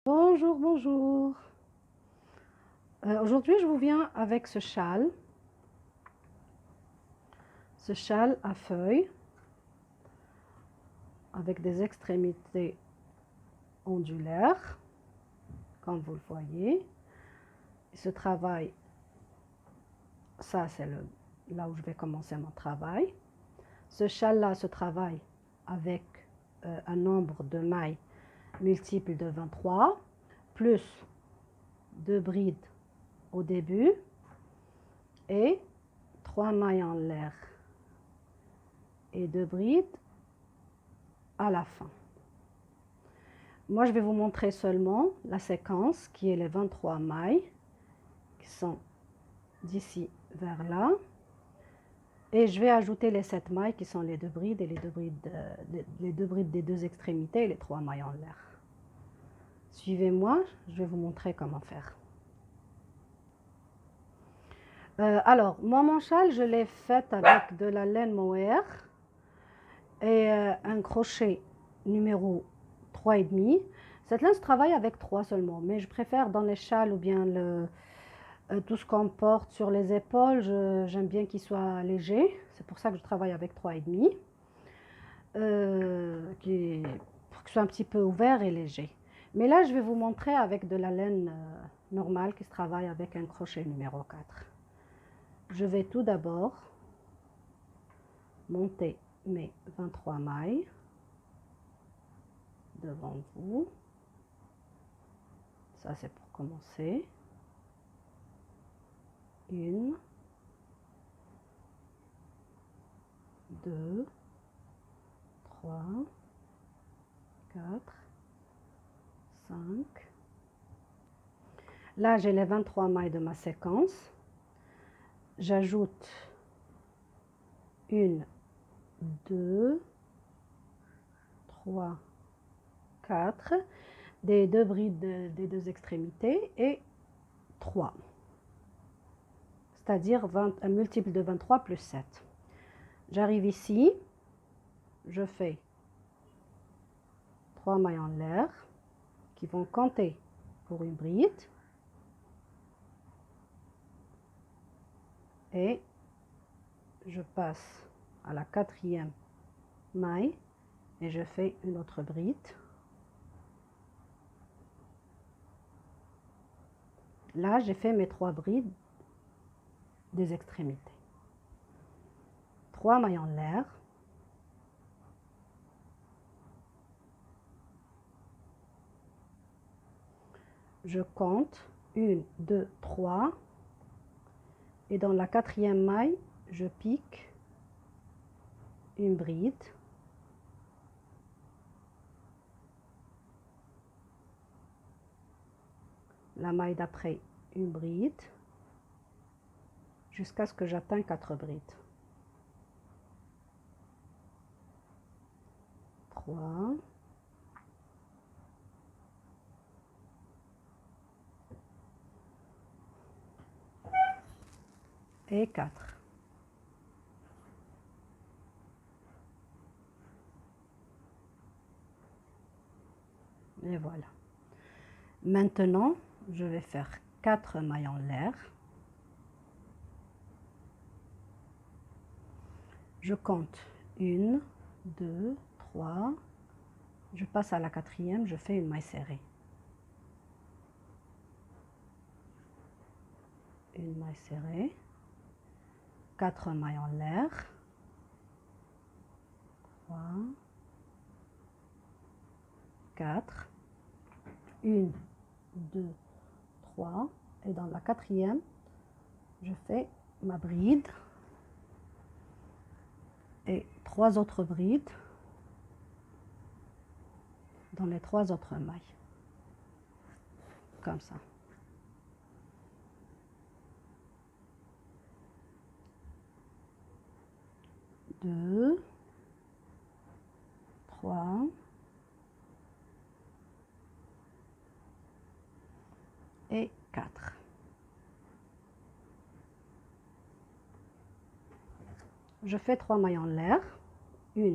Bonjour, bonjour. Aujourd'hui, je vous viens avec ce châle à feuilles, avec des extrémités ondulaires, comme vous le voyez. Et ce travail, ça c'est là où je vais commencer mon travail. Ce châle-là se travaille avec un nombre de mailles multiple de 23, plus 2 brides au début et 3 mailles en l'air et 2 brides à la fin. Moi, je vais vous montrer seulement la séquence qui est les 23 mailles qui sont d'ici vers là. Et je vais ajouter les 7 mailles qui sont les 2 brides et les 2 brides des 2 extrémités et les 3 mailles en l'air. Suivez-moi, je vais vous montrer comment faire. Alors, moi, mon châle, je l'ai fait avec de la laine mohair et un crochet numéro 3,5. Cette laine se travaille avec 3 seulement, mais je préfère dans les châles ou bien tout ce qu'on porte sur les épaules, j'aime bien qu'il soit léger. C'est pour ça que je travaille avec 3,5, pour qu'il soit un petit peu ouvert et léger. Mais là, je vais vous montrer avec de la laine normale qui se travaille avec un crochet numéro 4. Je vais tout d'abord monter mes 23 mailles devant vous. Ça, c'est pour commencer. 1, 2, 3, 4, 5. Là, j'ai les 23 mailles de ma séquence. J'ajoute 1, 2, 3, 4, des 2 brides des 2 extrémités et 3. C'est-à-dire un multiple de 23 plus 7. J'arrive ici, je fais 3 mailles en l'air qui vont compter pour une bride. Et je passe à la 4e maille et je fais une autre bride. Là, j'ai fait mes 3 brides des extrémités. 3 mailles en l'air. Je compte 1, 2, 3. Et dans la 4e maille, je pique une bride. La maille d'après, une bride. Jusqu'à ce que j'atteigne 4 brides. 3. Et 4. Et voilà. Maintenant, je vais faire 4 mailles en l'air. Je compte 1, 2, 3. Je passe à la 4e, je fais une maille serrée. Une maille serrée. 4 mailles en l'air. 3, 4. 1, 2, 3. Et dans la 4e, je fais ma bride. Et 3 autres brides dans les 3 autres mailles. Comme ça. 2, 3. Et 4. Je fais 3 mailles en l'air. 1,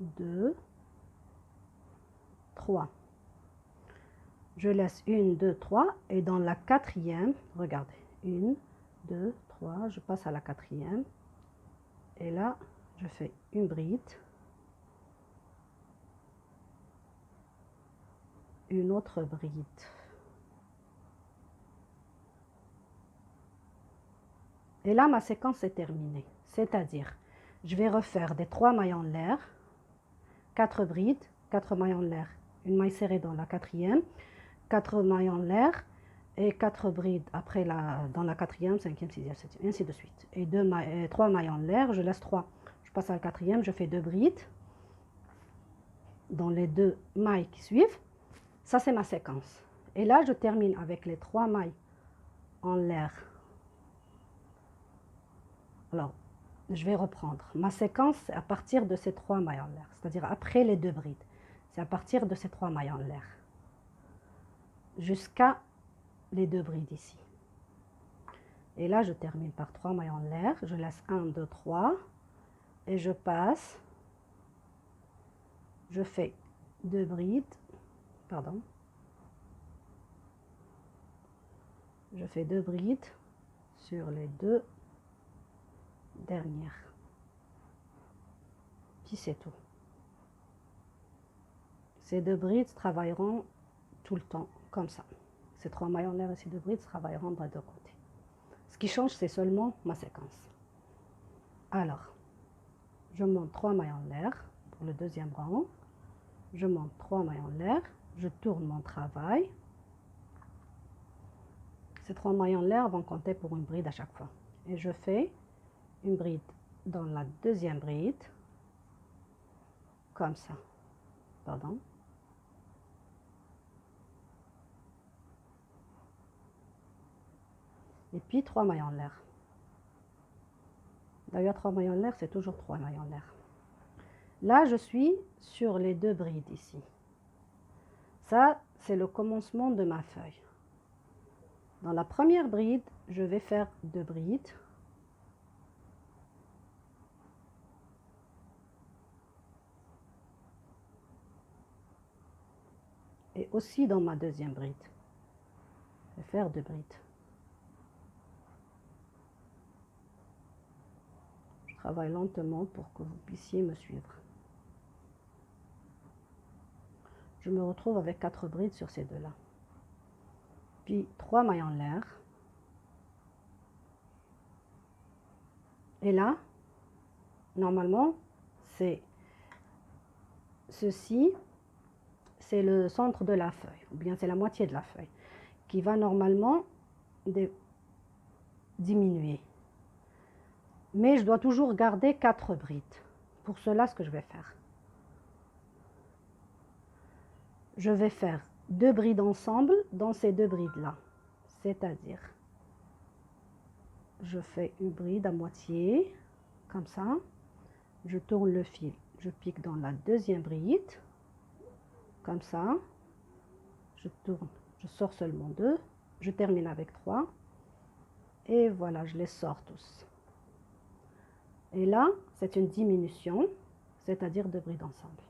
2, 3. je laisse 1, 2, 3 et dans la quatrième, regardez, 1, 2, 3, je passe à la quatrième et là je fais une bride, une autre bride, et là ma séquence est terminée, c'est-à-dire je vais refaire des 3 mailles en l'air, 4 brides, 4 mailles en l'air, une maille serrée dans la quatrième, 4 mailles en l'air et 4 brides après dans la quatrième, cinquième, sixième, septième, ainsi de suite. Et 3 mailles en l'air, je laisse 3. Je passe à la quatrième, je fais 2 brides dans les 2 mailles qui suivent. Ça, c'est ma séquence. Et là, je termine avec les 3 mailles en l'air. Alors, je vais reprendre. Ma séquence, c'est à partir de ces 3 mailles en l'air, c'est-à-dire après les 2 brides. C'est à partir de ces 3 mailles en l'air jusqu'à les 2 brides ici. Et là, je termine par 3 mailles en l'air. Je laisse 1, 2, 3 et je passe. Je fais 2 brides, pardon. Je fais 2 brides sur les 2 dernières. Puis c'est tout. Ces 2 brides travailleront tout le temps comme ça. Ces 3 mailles en l'air et ces 2 brides travailleront des 2 côtés. Ce qui change, c'est seulement ma séquence. Alors, je monte 3 mailles en l'air pour le deuxième rang. Je monte 3 mailles en l'air. Je tourne mon travail. Ces 3 mailles en l'air vont compter pour une bride à chaque fois. Et je fais une bride dans la deuxième bride, comme ça. Pardon. Et puis 3 mailles en l'air. D'ailleurs, 3 mailles en l'air, c'est toujours 3 mailles en l'air. Là, je suis sur les 2 brides ici. Ça, c'est le commencement de ma feuille. Dans la première bride, je vais faire 2 brides. Et aussi dans ma deuxième bride, je vais faire 2 brides. Je travaille lentement pour que vous puissiez me suivre. Je me retrouve avec 4 brides sur ces deux-là. Puis 3 mailles en l'air. Et là, normalement, c'est ceci, c'est le centre de la feuille, ou bien c'est la moitié de la feuille, qui va normalement diminuer. Mais je dois toujours garder 4 brides. Pour cela, ce que je vais faire, je vais faire 2 brides ensemble dans ces 2 brides-là. C'est-à-dire, je fais une bride à moitié, comme ça. Je tourne le fil, je pique dans la deuxième bride, comme ça. Je tourne, je sors seulement 2. Je termine avec 3. Et voilà, je les sors tous. Et là, c'est une diminution, c'est-à-dire 2 brides ensemble.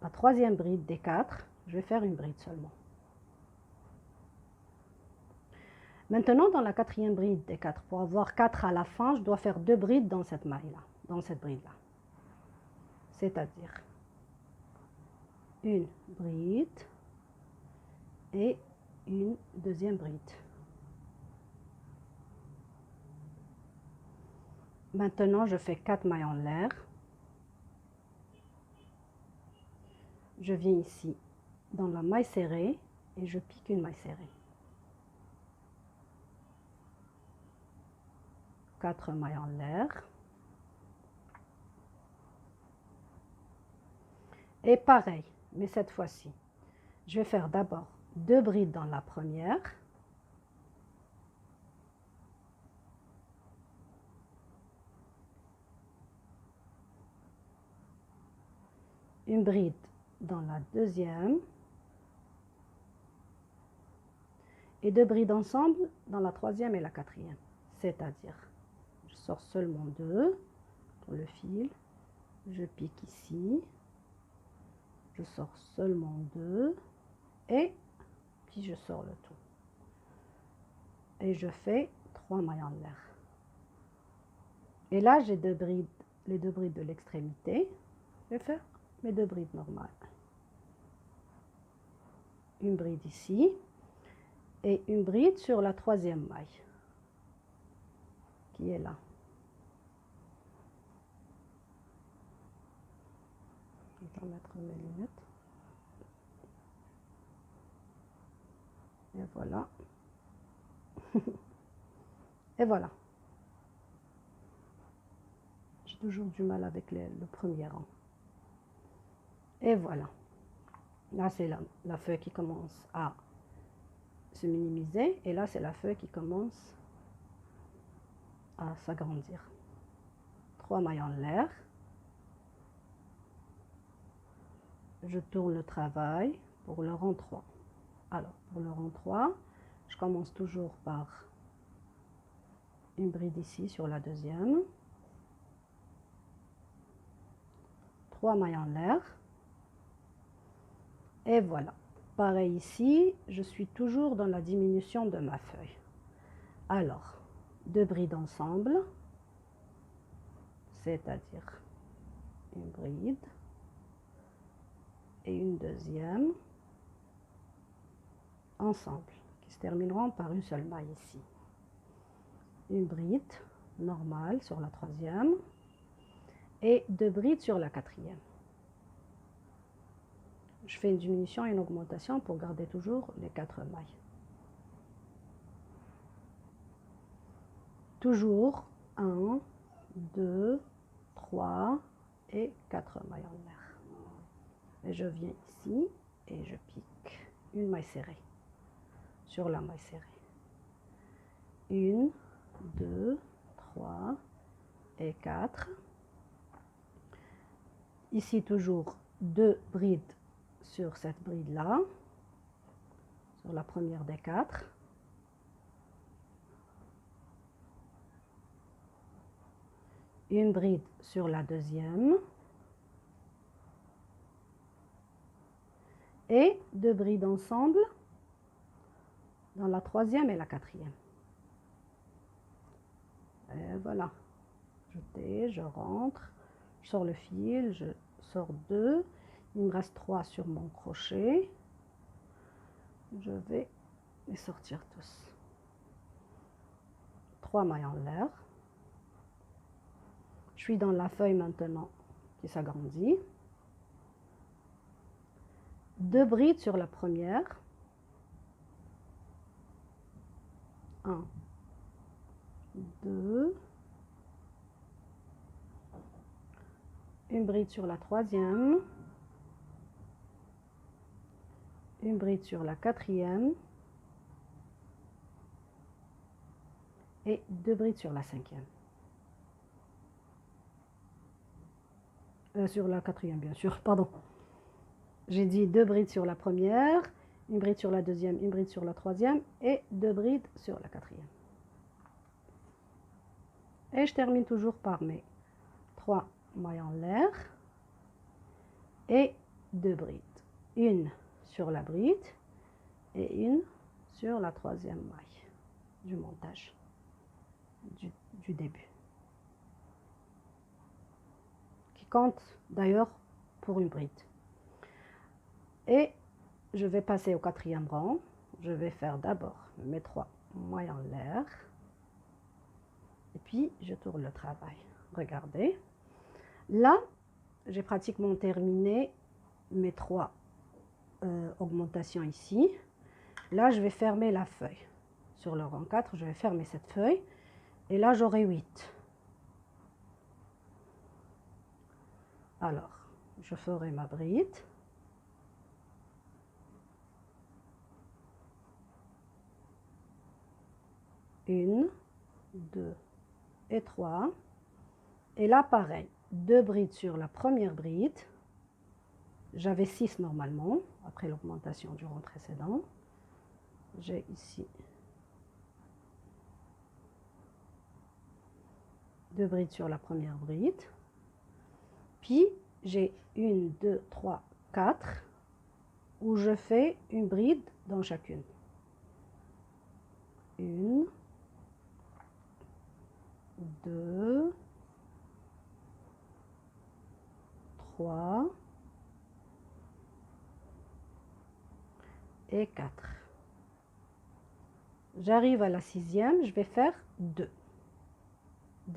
La troisième bride des 4, je vais faire une bride seulement. Maintenant, dans la quatrième bride des 4, pour avoir 4 à la fin, je dois faire 2 brides dans cette maille-là, dans cette bride-là. C'est-à-dire une bride et une deuxième bride. Maintenant, je fais 4 mailles en l'air. Je viens ici dans la maille serrée et je pique une maille serrée. 4 mailles en l'air. Et pareil, mais cette fois-ci, je vais faire d'abord 2 brides dans la première. Une bride dans la deuxième. Et 2 brides ensemble dans la troisième et la quatrième. C'est-à-dire, je sors seulement 2 pour le fil. Je pique ici. Je sors seulement 2. et puis je sors le tout. Et je fais 3 mailles en l'air. Et là, j'ai les deux brides de l'extrémité. Je vais faire mes deux brides normales. Une bride ici et une bride sur la troisième maille qui est là. Je vais mettre mes lunettes. Et voilà. Et voilà. J'ai toujours du mal avec le premier rang. Et voilà. Là, c'est la feuille qui commence à se minimiser. Et là, c'est la feuille qui commence à s'agrandir. 3 mailles en l'air. Je tourne le travail pour le rang 3. Alors, pour le rang 3, je commence toujours par une bride ici sur la deuxième. 3 mailles en l'air. Et voilà. Pareil ici, je suis toujours dans la diminution de ma feuille. Alors, deux brides ensemble, c'est-à-dire une bride et une deuxième ensemble, qui se termineront par une seule maille ici. Une bride normale sur la troisième et deux brides sur la quatrième. Je fais une diminution et une augmentation pour garder toujours les 4 mailles. Toujours 1, 2, 3 et 4 mailles en l'air. Et je viens ici et je pique une maille serrée sur la maille serrée. 1, 2, 3 et 4. Ici toujours 2 brides sur cette bride là, sur la première des 4. Une bride sur la deuxième et 2 brides ensemble dans la troisième et la quatrième. Et voilà, je rentre, je sors le fil, je sors 2, il me reste 3 sur mon crochet, je vais les sortir tous. 3 mailles en l'air. Je suis dans la feuille maintenant qui s'agrandit. 2 brides sur la première. 1, 2. Une bride sur la troisième. Une bride sur la quatrième. Et 2 brides sur la cinquième. Sur la quatrième, bien sûr, pardon. J'ai dit 2 brides sur la première, une bride sur la deuxième, une bride sur la troisième et 2 brides sur la quatrième. Et je termine toujours par mes 3 mailles en l'air et 2 brides. Une sur la bride et une sur la troisième maille du montage, du début. Qui compte d'ailleurs pour une bride. Et je vais passer au quatrième rang. Je vais faire d'abord mes 3 mailles en l'air. Et puis, je tourne le travail. Regardez. Là, j'ai pratiquement terminé mes 3 augmentations ici. Là, je vais fermer la feuille. Sur le rang 4, je vais fermer cette feuille. Et là, j'aurai 8. Alors, je ferai ma bride. Une, 2 et 3. Et là, pareil, 2 brides sur la première bride. J'avais 6 normalement, après l'augmentation du rang précédent. J'ai ici 2 brides sur la première bride. Puis, j'ai 1, 2, 3, 4 où je fais une bride dans chacune. 1, 2, 3 et 4. J'arrive à la 6e, je vais faire 2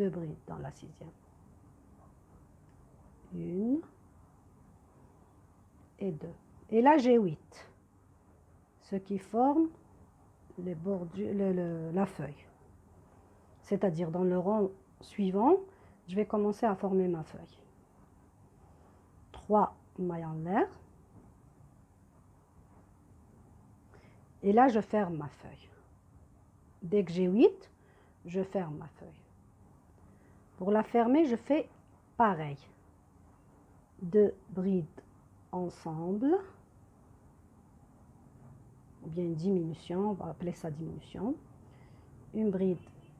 brides dans la 6e. 1 et 2. Et là, j'ai 8, ce qui forme les bordures, la feuille. C'est-à-dire, dans le rang suivant, je vais commencer à former ma feuille. 3 mailles en l'air. Et là, je ferme ma feuille. Dès que j'ai 8, je ferme ma feuille. Pour la fermer, je fais pareil. 2 brides ensemble, ou bien une diminution, on va appeler ça diminution. Une bride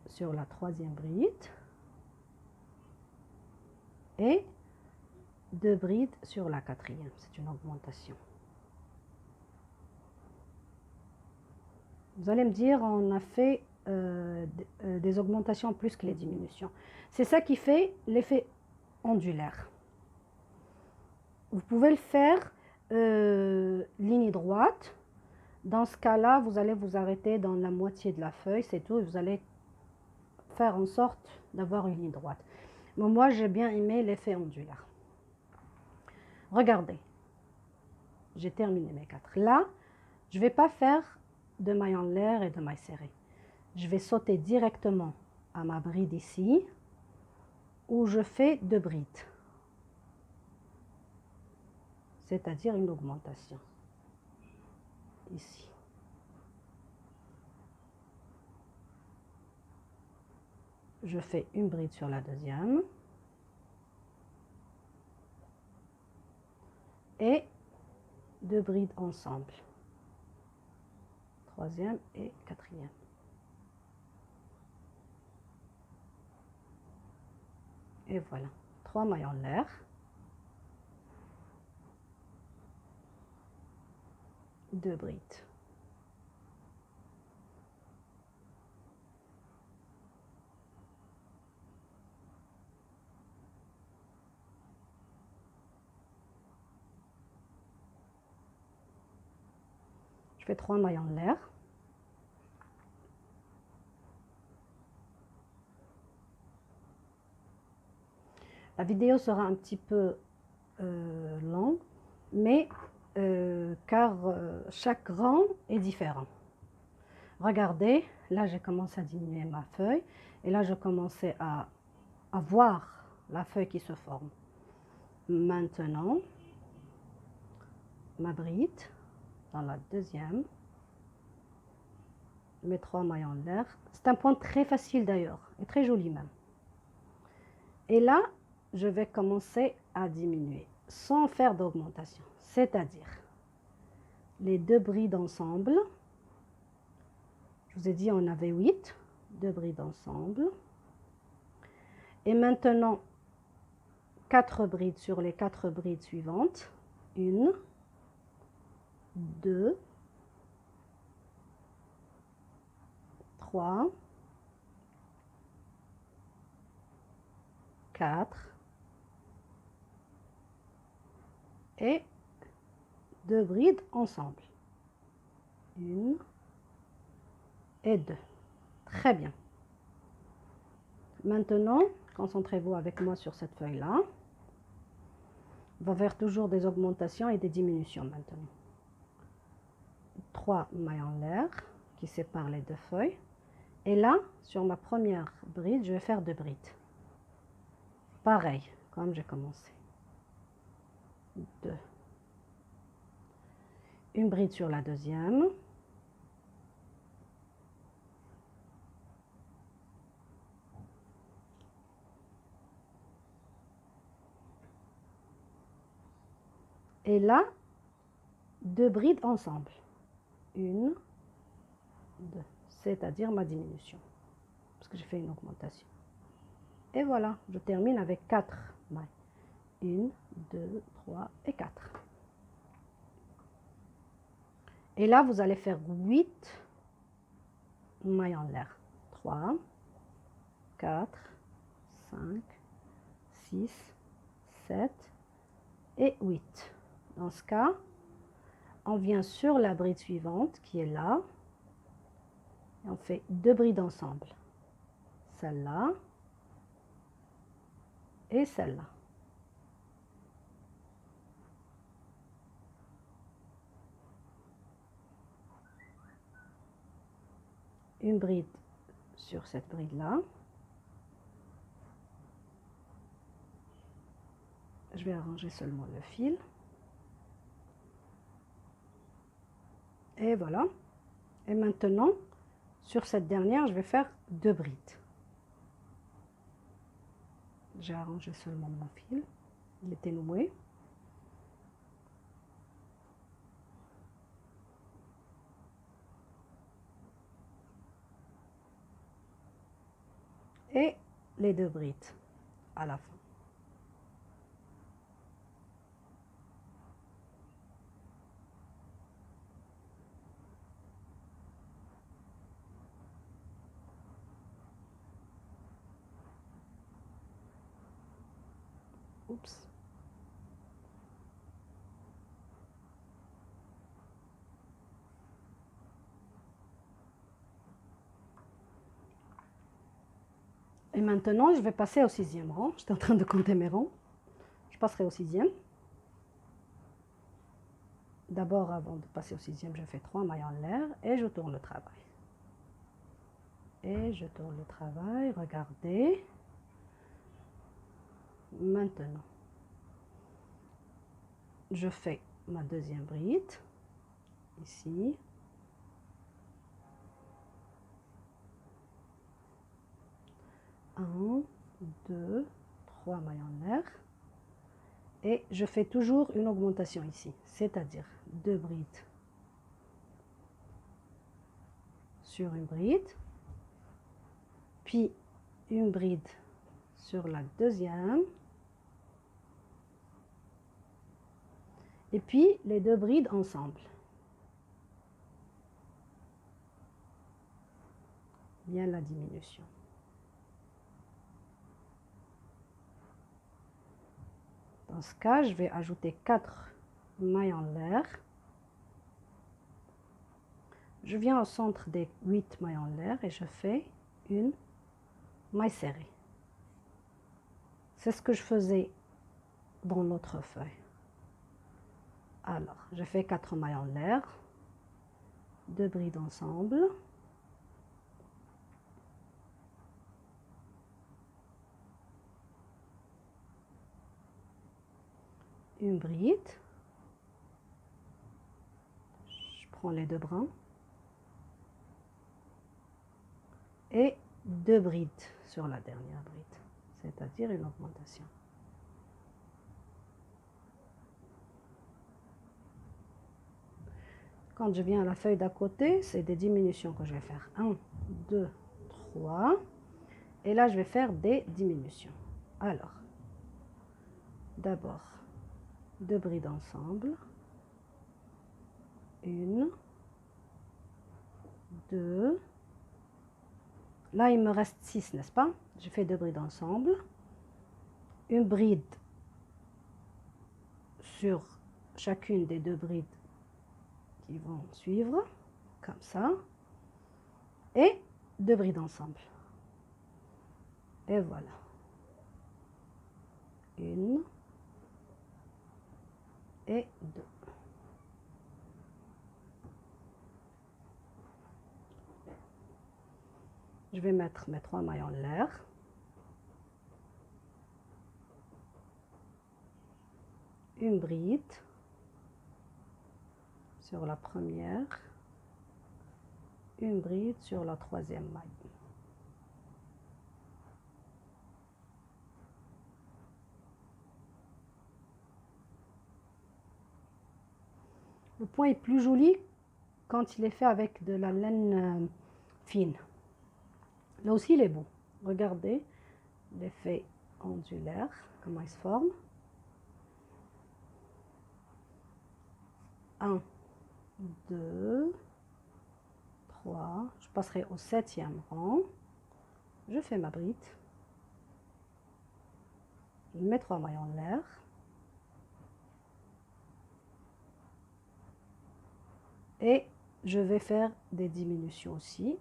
sur la 3e bride et 2 brides sur la 4e. C'est une augmentation. Vous allez me dire, on a fait des augmentations plus que les diminutions. C'est ça qui fait l'effet ondulaire. Vous pouvez le faire ligne droite. Dans ce cas-là, vous allez vous arrêter dans la moitié de la feuille, c'est tout. Et vous allez faire en sorte d'avoir une ligne droite. Mais moi, j'ai bien aimé l'effet ondulaire. Regardez, j'ai terminé mes 4. Là, je ne vais pas faire de mailles en l'air et de mailles serrées. Je vais sauter directement à ma bride ici, où je fais 2 brides. C'est-à-dire une augmentation. Ici. Je fais une bride sur la 2e. Et 2 brides ensemble. 3e et 4e. Et voilà, 3 mailles en l'air. Deux brides. Je fais 3 mailles en l'air. La vidéo sera un petit peu longue, mais car chaque rang est différent. Regardez, là j'ai commencé à diminuer ma feuille et là je commençais à voir la feuille qui se forme. Maintenant, ma bride dans la 2e, mes 3 mailles en l'air. C'est un point très facile d'ailleurs et très joli même. Et là, je vais commencer à diminuer sans faire d'augmentation, c'est-à-dire les 2 brides ensemble. Je vous ai dit on avait 8, 2 brides ensemble. Et maintenant 4 brides sur les 4 brides suivantes. 1, 2, 3, 4 et 2 brides ensemble. 1 et 2. Très bien. Maintenant, concentrez-vous avec moi sur cette feuille-là. On va faire toujours des augmentations et des diminutions maintenant. 3 mailles en l'air qui séparent les 2 feuilles. Et là, sur ma première bride, je vais faire 2 brides. Pareil, comme j'ai commencé. 2. Une bride sur la 2e. Et là, 2 brides ensemble. 1, 2. C'est-à-dire ma diminution. Parce que j'ai fait une augmentation. Et voilà, je termine avec 4 mailles. 1, 2, 3 et 4. Et là, vous allez faire 8 mailles en l'air. 3, 4, 5, 6, 7 et 8. Dans ce cas, on vient sur la bride suivante qui est là. Et on fait 2 brides ensemble. Celle-là et celle-là. Une bride sur cette bride-là. Je vais arranger seulement le fil. Et voilà. Et maintenant, sur cette dernière, je vais faire 2 brides. J'ai arrangé seulement mon fil. Il était noué. Et les 2 brides à la fin. Oups. Et maintenant, je vais passer au 6e rang. J'étais en train de compter mes rangs. Je passerai au 6e. D'abord, avant de passer au 6e, je fais 3 mailles en l'air et je tourne le travail. Et je tourne le travail. Regardez. Maintenant, je fais ma 2e bride. Ici. Un, 2, 3 mailles en l'air. Et je fais toujours une augmentation ici, c'est-à-dire 2 brides sur une bride, puis une bride sur la deuxième, et puis les 2 brides ensemble. Bien la diminution. Dans ce cas, je vais ajouter 4 mailles en l'air. Je viens au centre des 8 mailles en l'air et je fais une maille serrée. C'est ce que je faisais dans l'autre feuille. Alors, je fais 4 mailles en l'air, 2 brides ensemble. Une bride. Je prends les 2 brins. Et 2 brides sur la dernière bride, c'est-à-dire une augmentation. Quand je viens à la feuille d'à côté, c'est des diminutions que je vais faire. 1, 2, 3. Et là, je vais faire des diminutions. Alors, d'abord, 2 brides ensemble. 1, 2. Là, il me reste 6, n'est-ce pas? Je fais 2 brides ensemble. Une bride sur chacune des 2 brides qui vont suivre, comme ça. Et 2 brides ensemble. Et voilà. 1 et 2. Je vais mettre mes 3 mailles en l'air. Une bride sur la première. Une bride sur la 3e maille. Le point est plus joli quand il est fait avec de la laine fine. Là aussi, il est beau. Regardez l'effet ondulaire, comment il se forme. 1, 2, 3, je passerai au 7e rang, je fais ma bride, je mets 3 mailles en l'air, et je vais faire des diminutions aussi,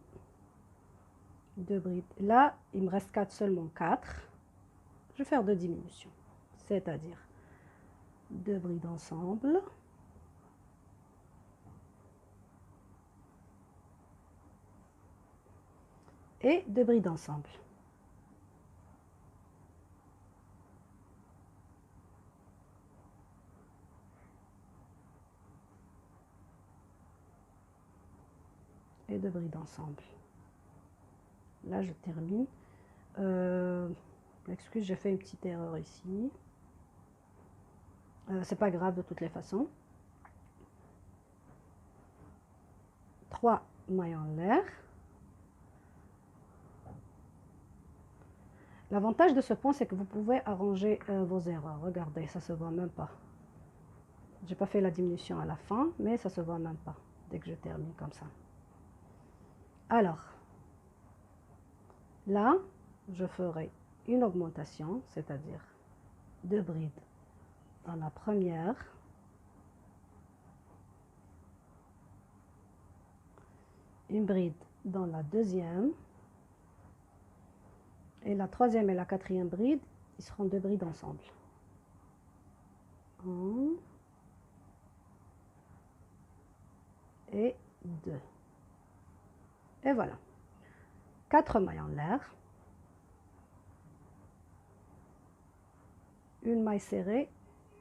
2 brides. Là, il me reste 4, seulement 4, je vais faire 2 diminutions, c'est-à-dire 2 brides ensemble, et 2 brides ensemble. Et 2 brides ensemble. Là, je termine. Excuse, j'ai fait une petite erreur ici. C'est pas grave de toutes les façons. 3 mailles en l'air. L'avantage de ce point, c'est que vous pouvez arranger vos erreurs. Regardez, ça se voit même pas. J'ai pas fait la diminution à la fin, mais ça se voit même pas dès que je termine comme ça. Alors, là, je ferai une augmentation, c'est-à-dire 2 brides dans la première, une bride dans la deuxième, et la troisième et la quatrième bride, ils seront 2 brides ensemble. 1 et 2. Et voilà. 4 mailles en l'air. Une maille serrée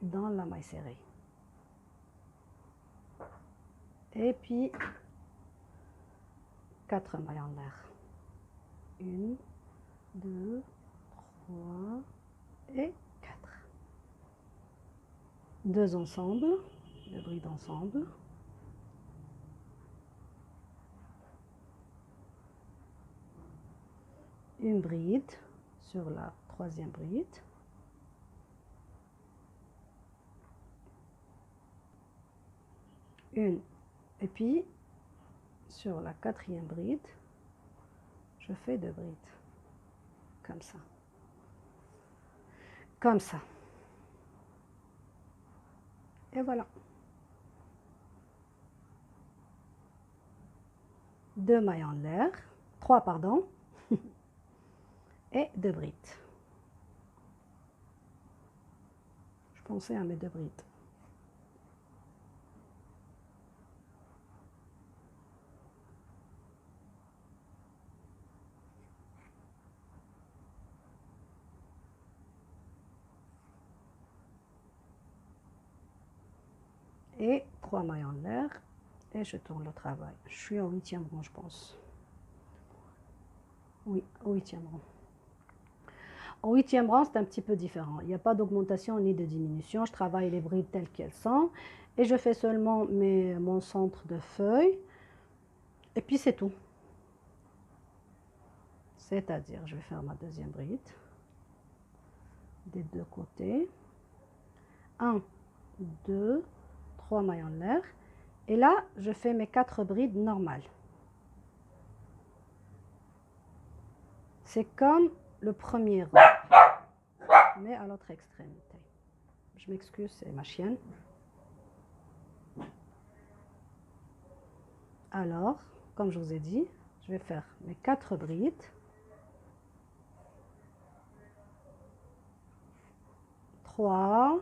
dans la maille serrée. Et puis 4 mailles en l'air. 1, 2, 3 et 4. 2 ensemble, 2 brides ensemble. Une bride sur la troisième bride. Une, et puis sur la quatrième bride, je fais 2 brides. Comme ça. Comme ça. Et voilà. 2 mailles en l'air, 3 pardon, et 2 brides. Je pensais à mes 2 brides. Et 3 mailles en l'air, et je tourne le travail. Je suis au 8e rang, je pense. Oui, au 8e rang. Au 8e rang, c'est un petit peu différent. Il n'y a pas d'augmentation ni de diminution. Je travaille les brides telles qu'elles sont. Et je fais seulement mon centre de feuille. Et puis c'est tout. C'est-à-dire, je vais faire ma deuxième bride. Des deux côtés. 1, 2, 3 mailles en l'air. Et là, je fais mes 4 brides normales. C'est comme le premier rang, mais à l'autre extrémité. Je m'excuse, c'est ma chienne. Alors, comme je vous ai dit, je vais faire mes 4 brides. 3,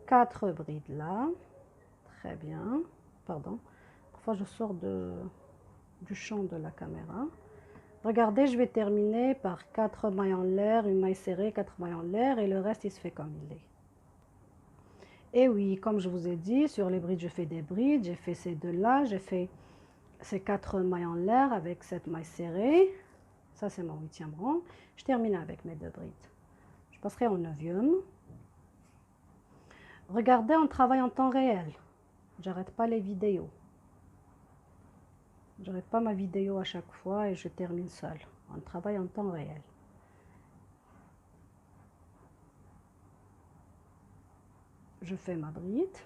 4 brides là. Très bien. Pardon. Parfois, je sors du champ de la caméra. Regardez, je vais terminer par 4 mailles en l'air, une maille serrée, 4 mailles en l'air, et le reste, il se fait comme il est. Et oui, comme je vous ai dit, sur les brides, je fais des brides. J'ai fait ces deux-là. J'ai fait ces 4 mailles en l'air avec cette maille serrée. Ça, c'est mon 8e rang. Je termine avec mes 2 brides. Je passerai au 9e. Regardez, on travaille en temps réel. J'arrête pas les vidéos. J'arrête pas ma vidéo à chaque fois et je termine seule. On travaille en temps réel. Je fais ma bride.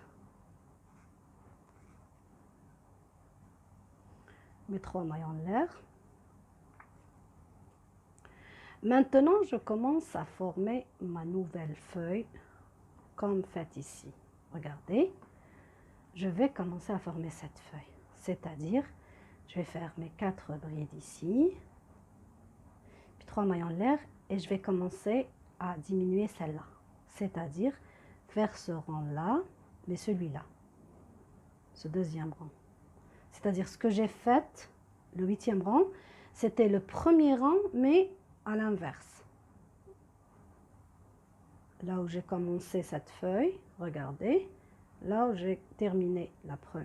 mes 3 mailles en l'air. Maintenant, je commence à former ma nouvelle feuille, comme fait ici. Regardez, je vais commencer à former cette feuille, c'est-à-dire, je vais faire mes 4 brides ici, puis 3 mailles en l'air, et je vais commencer à diminuer celle-là, c'est-à-dire faire ce rang-là, mais celui-là, ce deuxième rang. C'est-à-dire ce que j'ai fait, le 8e rang, c'était le premier rang, mais à l'inverse. Là où j'ai commencé cette feuille, regardez, là où j'ai terminé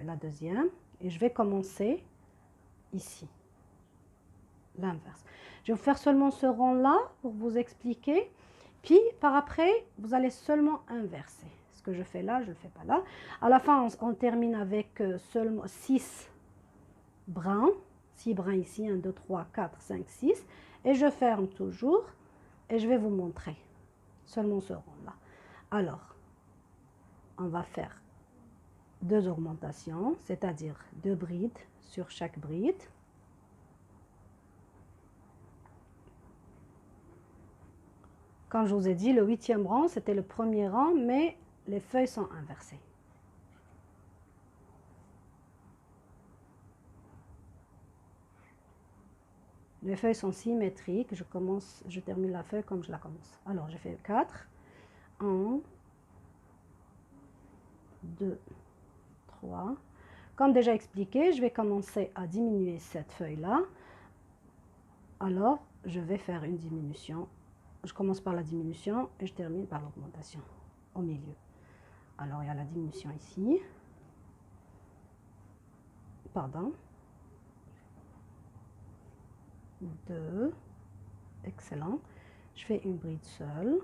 la deuxième, et je vais commencer ici, l'inverse. Je vais vous faire seulement ce rang-là pour vous expliquer, puis par après, vous allez seulement inverser. Ce que je fais là, je ne le fais pas là. À la fin, on termine avec seulement 6 brins, 6 brins ici, 1, 2, 3, 4, 5, 6, et je ferme toujours, et je vais vous montrer seulement ce rond-là. Alors, on va faire 2 augmentations, c'est-à-dire 2 brides sur chaque bride. Comme je vous ai dit, le 8e rang, c'était le premier rang, mais les feuilles sont inversées. Les feuilles sont symétriques, je termine la feuille comme je la commence. Alors, j'ai fait 4, 1, 2, 3. Comme déjà expliqué, je vais commencer à diminuer cette feuille-là. Alors, je vais faire une diminution. Je commence par la diminution et je termine par l'augmentation au milieu. Alors, il y a la diminution ici. Pardon. 2. Excellent. Je fais une bride seule.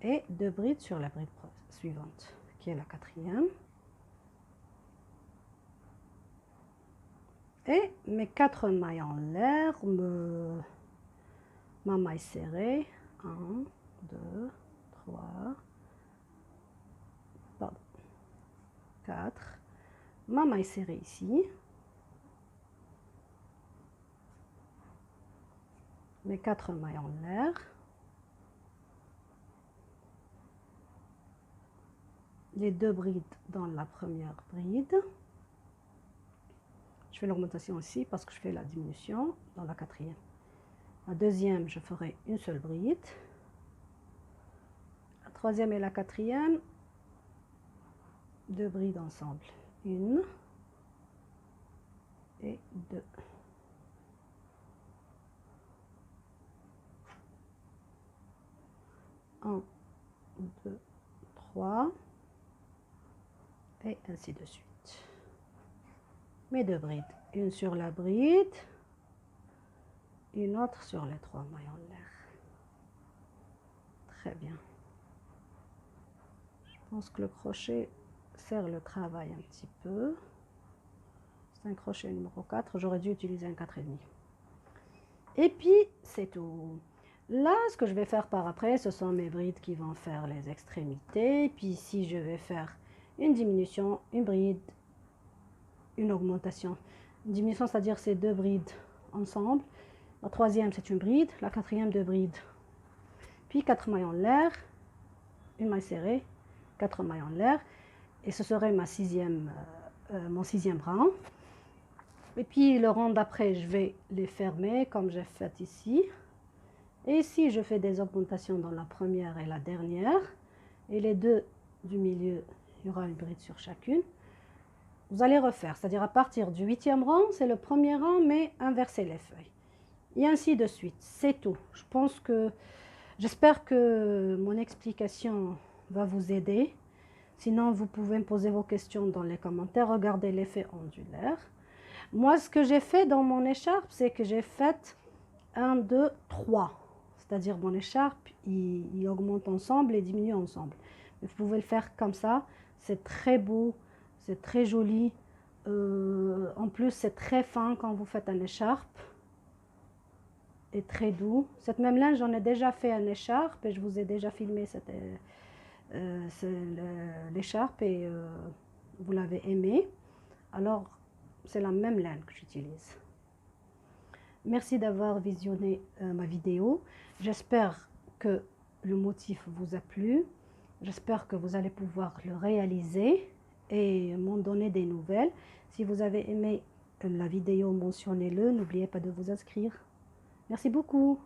Et 2 brides sur la bride suivante, qui est la 4e. Et mes 4 mailles en l'air, ma maille serrée, 1, 2, 3, pardon, 4, ma maille serrée ici, mes 4 mailles en l'air, les 2 brides dans la première bride, je fais l'augmentation aussi parce que je fais la diminution dans la 4e. La deuxième, je ferai une seule bride. La 3e et la 4e, 2 brides ensemble. 1 et 2. Un, 2, 3. Et ainsi de suite. Mes 2 brides. Une sur la bride. Une autre sur les 3 mailles en l'air. Très bien. Je pense que le crochet sert le travail un petit peu. C'est un crochet numéro 4. J'aurais dû utiliser un 4,5. Et puis, c'est tout. Là, ce que je vais faire par après, ce sont mes brides qui vont faire les extrémités. Puis ici, je vais faire une diminution, une bride, une augmentation. Une diminution, c'est-à-dire ces 2 brides ensemble. La 3e, c'est une bride. La 4e, 2 brides. Puis 4 mailles en l'air, une maille serrée, 4 mailles en l'air. Et ce serait mon 6e rang. Et puis le rang d'après, je vais les fermer comme j'ai fait ici. Et ici, je fais des augmentations dans la première et la dernière. Et les 2 du milieu, il y aura une bride sur chacune. Vous allez refaire, c'est-à-dire à partir du 8e rang, c'est le premier rang, mais inverser les feuilles. Et ainsi de suite, c'est tout. J'espère que mon explication va vous aider. Sinon, vous pouvez me poser vos questions dans les commentaires. Regardez l'effet ondulaire. Moi, ce que j'ai fait dans mon écharpe, c'est que j'ai fait 1, 2, 3. C'est-à-dire mon écharpe, il augmente ensemble et diminue ensemble. Vous pouvez le faire comme ça. C'est très beau, c'est très joli. En plus, c'est très fin quand vous faites un écharpe. Et très doux. Cette même laine, j'en ai déjà fait un écharpe et je vous ai déjà filmé l'écharpe et vous l'avez aimé. Alors, c'est la même laine que j'utilise. Merci d'avoir visionné ma vidéo. J'espère que le motif vous a plu. J'espère que vous allez pouvoir le réaliser et m'en donner des nouvelles. Si vous avez aimé la vidéo, mentionnez-le. N'oubliez pas de vous inscrire. Merci beaucoup.